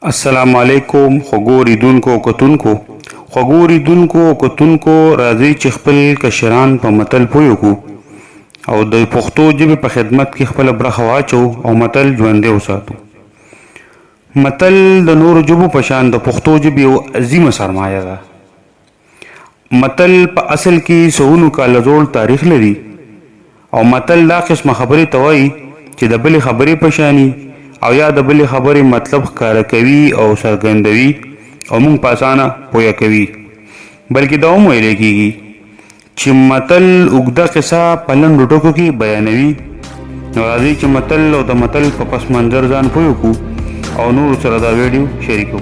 السلام علیکم خوږو اوریدونکو او کتونکو راځئ چې خپل کشران په متل پوه کړو او د پښتو ژبې په خدمت کې خپله برخه واچو او متل ژوندی وساتو. متل د نورو ژبو په شان د پښتو ژبې یو عظیمه سرمایه ده. متل په اصل کې سوونو کاله زوړ تاریخ لري او متل دا قسمه خبرې ته وایي چې د بلې خبرې په شاني او یا د بلې خبرې مطلب ښکاره کوي او څرګندوي او موږ په اسانه پوه کوي. بلکې دا هم ویلی کېږي چې متل اوږده قصه په لنډو ټکو کې بیانوي. نو راځئ چې متل او د متل په پس منظر ځان پوه کړو او نورو سره دا ویډیو شریکو.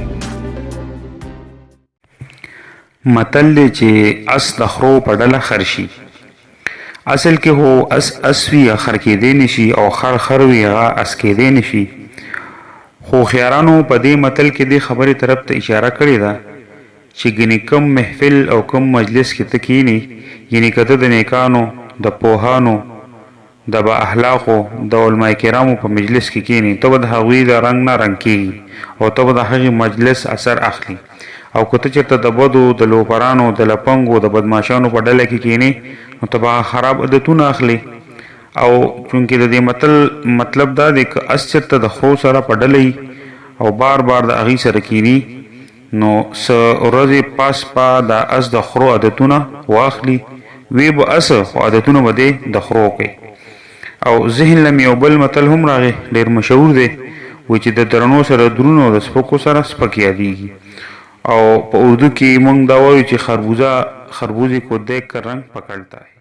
متل دی چې اس د خرو په ډله خر شي. اصل کې هو اس وي خر کېدی نشي او خر وي هغه اس کېدی نشي. خو هوښیارانو په دې متل کې دې خبرې طرف ته اشاره کړې ده چې ګنې کم محفل او کم مجلس کې ته کښېنې، یعنې که ته د نیکانو، د پوهانو، د با اخلاقو، د علما کرامو په مجلس کې کښېنې، ته به د هغوی د رنګ نه رنګ کېږي او ته به د هغې مجلس اثر اخلي. او که ته چېرته د بدو، د لوپرانو، د لپنګو، د بدماشانو په ډله کې کښېنې نو ته به خراب عادتونه اخلي. او چونکې د دې مطلب دا دی که اس چېرته د خرو سره په ډله وي او بار بار د هغې سره کښېني نو څه ورځې پاس د اس د خرو عادتونه واخلي، وی به اس خو عادتونه به دی د خرو کوي. او ذهن له مې یو بل متل هم راغی، ډېر مشهور دی، وایي چې د درنو سره درون او د سپکو سره سپک یادېږي. او په اردو کې موږ دا وایو چې خربوزه کو دیکھ کر رنگ پکڑتا ہے.